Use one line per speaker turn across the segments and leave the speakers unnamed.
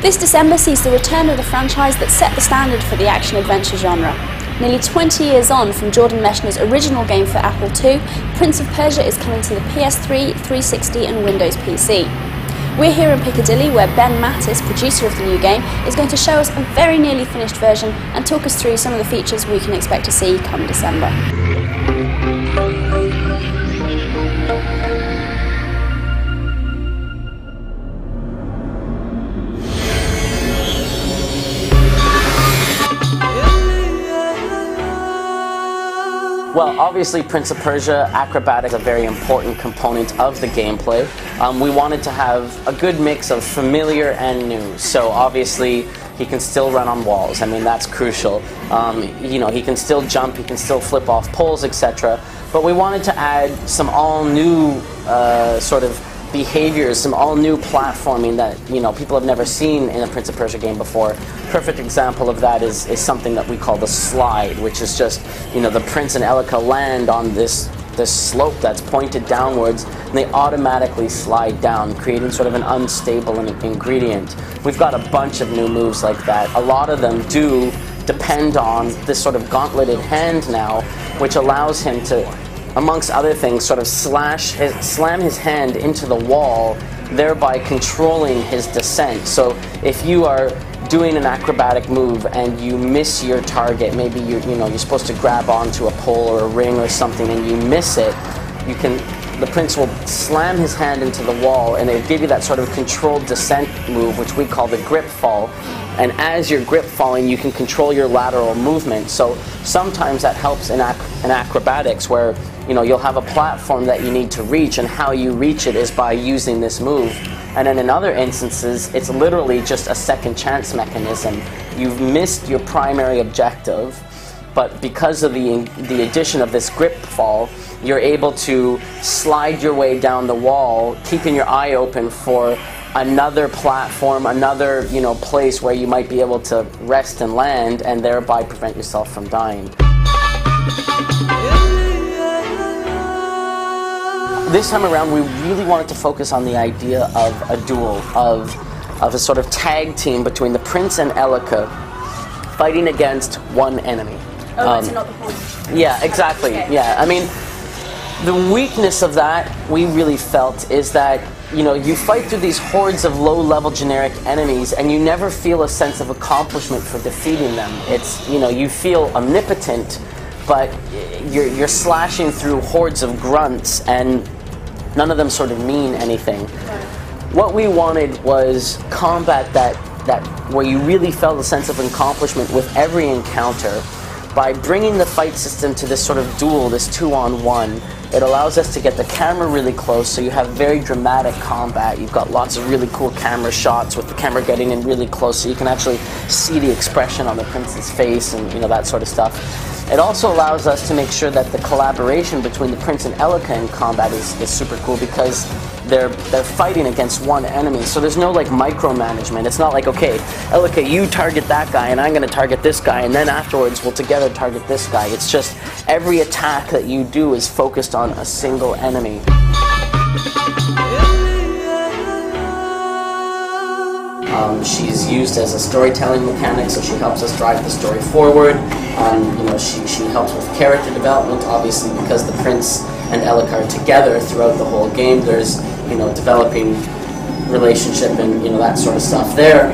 This December sees the return of the franchise that set the standard for the action-adventure genre. Nearly 20 years on from Jordan Mechner's original game for Apple II, Prince of Persia is coming to the PS3, 360 and Windows PC. We're here in Piccadilly where Ben Mattis, producer of the new game, is going to show us a very nearly finished version and talk us through some of the features we can expect to see come December.
Well, obviously Prince of Persia, acrobatic is a very important component of the gameplay. We wanted to have a good mix of familiar and new. So obviously he can still run on walls. I mean, that's crucial. You know, he can still jump, he can still flip off poles, etc. But we wanted to add some all-new sort of behaviors, some all-new platforming that, you know, people have never seen in a Prince of Persia game before. Perfect example of that is something that we call the slide, which is just, you know, the prince and Elika land on this slope that's pointed downwards, and they automatically slide down, creating sort of an unstable ingredient. We've got a bunch of new moves like that. A lot of them do depend on this sort of gauntleted hand now, which allows him to, amongst other things, sort of slam his hand into the wall, thereby controlling his descent. So if you are doing an acrobatic move and you miss your target, maybe you're supposed to grab onto a pole or a ring or something and you miss it, the prince will slam his hand into the wall and it'll give you that sort of controlled descent move, which we call the grip fall. And as you're grip falling, you can control your lateral movement. So sometimes that helps in acrobatics, where you'll have a platform that you need to reach, and how you reach it is by using this move. And then in other instances, it's literally just a second chance mechanism. You've missed your primary objective, but because of the addition of this grip fall, you're able to slide your way down the wall, keeping your eye open for another platform, another place where you might be able to rest and land, and thereby prevent yourself from dying. This time around, we really wanted to focus on the idea of a duel, of a sort of tag team between the prince and Elika fighting against one enemy.
Oh, so not the point.
Yeah, exactly. Yeah, I mean, the weakness of that, we really felt, is that you fight through these hordes of low-level generic enemies and you never feel a sense of accomplishment for defeating them. It's, you feel omnipotent, but you're slashing through hordes of grunts and none of them sort of mean anything. What we wanted was combat that where you really felt a sense of accomplishment with every encounter. By bringing the fight system to this sort of duel, this 2-on-1, it allows us to get the camera really close, so you have very dramatic combat. You've got lots of really cool camera shots with the camera getting in really close, so you can actually see the expression on the prince's face and that sort of stuff. It also allows us to make sure that the collaboration between the prince and Elika in combat is super cool, because they're fighting against one enemy, so there's no micromanagement. It's not like, okay, Elika, you target that guy and I'm going to target this guy, and then afterwards we'll together target this guy. It's just every attack that you do is focused on a single enemy. She's used as a storytelling mechanic, so she helps us drive the story forward. She helps with character development, obviously, because the prince and Elika are together throughout the whole game. There's developing relationship and that sort of stuff there.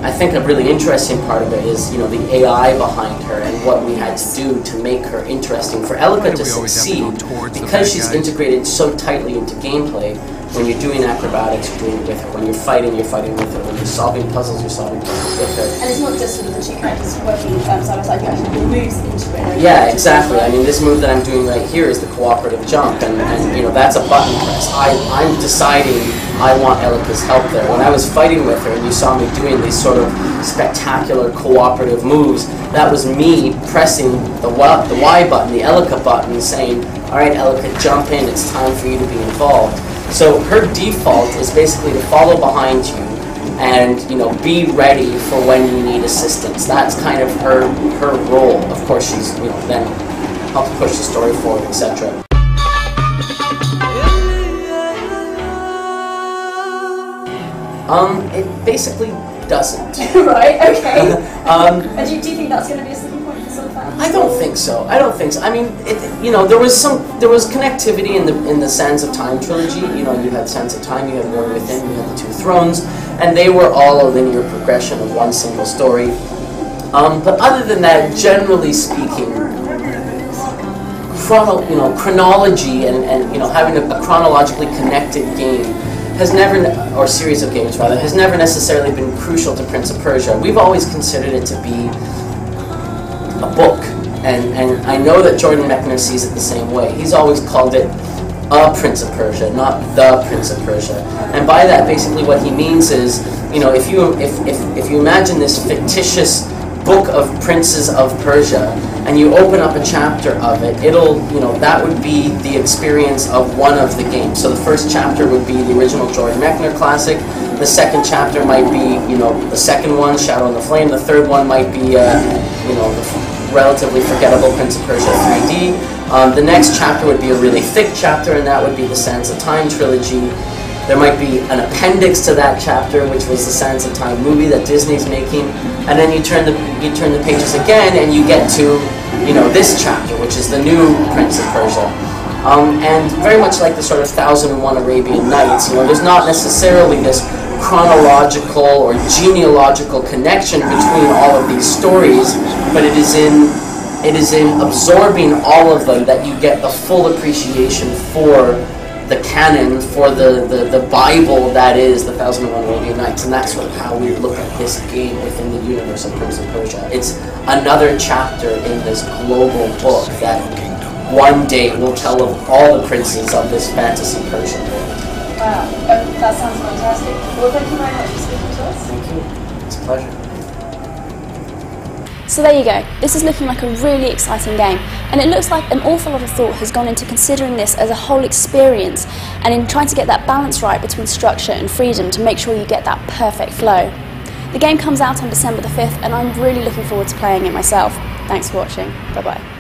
I think a really interesting part of it is the AI behind her and what we had to do to make her interesting for Elika to succeed, because she's integrated so tightly into gameplay. When you're doing acrobatics, you're doing it with her. When you're fighting with her. When you're solving puzzles, you're solving puzzles with her.
And it's not just sort of the two characters working side by side, you actually have moves integrated.
Yeah, exactly. I mean, this move that I'm doing right here is the cooperative jump, and that's a button press. I'm deciding I want Elika's help there. When I was fighting with her and you saw me doing these sort of spectacular cooperative moves, that was me pressing the Y button, the Elika button, saying, all right, Elika, jump in, it's time for you to be involved. So her default is basically to follow behind you and, you know, be ready for when you need assistance. That's kind of her role. Of course, she's, you know, then helps push the story forward, etc. It basically doesn't.
Right, okay. And do you think that's going to be a sticking point for some fans?
I don't think so. I don't think so. I mean, you know, there was connectivity in the Sands of Time trilogy. You know, you had Sands of Time, you had War Within, you had the Two Thrones, and they were all a linear progression of one single story. But other than that, generally speaking, chronology and you know, having a chronologically connected game has never, or series of games rather, has never necessarily been crucial to Prince of Persia. We've always considered it to be a book, and I know that Jordan Mechner sees it the same way. He's always called it a Prince of Persia, not the Prince of Persia. And by that, basically what he means is, you know, if you imagine this fictitious book of princes of Persia, and you open up a chapter of it, it'll, you know, that would be the experience of one of the games. So the first chapter would be the original Jordan Mechner classic. The second chapter might be, you know, the second one, Shadow in the Flame. The third one might be, you know, the relatively forgettable Prince of Persia 3D. The next chapter would be a really thick chapter, and that would be the Sands of Time trilogy. There might be an appendix to that chapter, which was the Sands of Time movie that Disney's making, and then you turn the pages again, and you get to, you know, this chapter, which is the new Prince of Persia. And very much like the sort of 1001 Arabian Nights, you know, there's not necessarily this chronological or genealogical connection between all of these stories, but it is in absorbing all of them that you get the full appreciation for the canon, for the Bible that is the 1001 Arabian Nights, and that's sort of how we look at this game within the universe of Prince of Persia. It's another chapter in this global book that one day will tell of all the princes of this fantasy Persian world.
Wow, that sounds fantastic. Well, thank you very much for speaking to us.
Thank you. It's a pleasure.
So there you go. This is looking like a really exciting game, and it looks like an awful lot of thought has gone into considering this as a whole experience and in trying to get that balance right between structure and freedom to make sure you get that perfect flow. The game comes out on December the 5th, and I'm really looking forward to playing it myself. Thanks for watching. Bye-bye.